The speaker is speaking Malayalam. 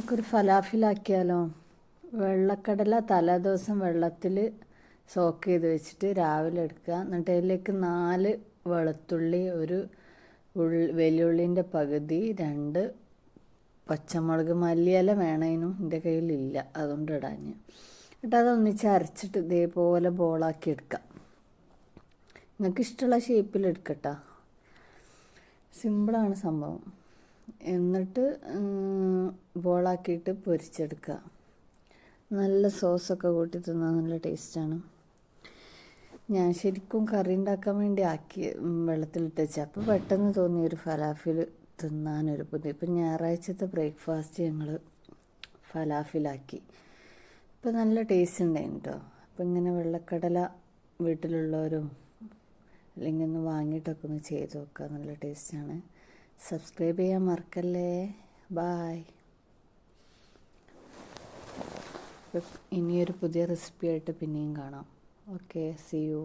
നമുക്കൊരു ഫലാഫിലാക്കിയാലോ? വെള്ളക്കടല തലേദിവസം വെള്ളത്തിൽ സോക്ക് ചെയ്ത് വെച്ചിട്ട് രാവിലെ എടുക്കുക. എന്നിട്ട് അതിലേക്ക് 4 വെളുത്തുള്ളി, ഒരു വലിയുള്ളിൻ്റെ പകുതി, 2 പച്ചമുളക്, മല്ലിയില വേണേനും എൻ്റെ കയ്യിലില്ല, അതുകൊണ്ട് ഇടാൻ. എന്നിട്ട് അതൊന്നിച്ച് അരച്ചിട്ട് ഇതേപോലെ ബോളാക്കി എടുക്കാം. നിങ്ങൾക്ക് ഇഷ്ടമുള്ള ഷേപ്പിൽ എടുക്കട്ടോ, സിമ്പിളാണ് സംഭവം. എന്നിട്ട് ബോളാക്കിയിട്ട് പൊരിച്ചെടുക്കുക. നല്ല സോസൊക്കെ കൂട്ടി തിന്നാൻ നല്ല ടേസ്റ്റാണ്. ഞാൻ ശരിക്കും കറി ഉണ്ടാക്കാൻ വേണ്ടി വെള്ളത്തിലിട്ട് വെച്ചാൽ അപ്പോൾ പെട്ടെന്ന് തോന്നി ഒരു ഫലാഫിൽ തിന്നാനൊരു പുതിയ. ഇപ്പം ഞായറാഴ്ചത്തെ ബ്രേക്ക്ഫാസ്റ്റ് ഞങ്ങൾ ഫലാഫിലാക്കി. ഇപ്പം നല്ല ടേസ്റ്റ് ഉണ്ടായിരുന്നു കേട്ടോ. അപ്പം ഇങ്ങനെ വെള്ളക്കടല വീട്ടിലുള്ളവരും അല്ലെങ്കിൽ ഒന്ന് വാങ്ങിയിട്ടൊക്കെ ഒന്ന് ചെയ്ത് നോക്കുക, നല്ല ടേസ്റ്റാണ്. സബ്സ്ക്രൈബ് ചെയ്യാൻ മറക്കല്ലേ. ബായ്. ഇനിയൊരു പുതിയ റെസിപ്പി ആയിട്ട് പിന്നെയും കാണാം. Okay, see U.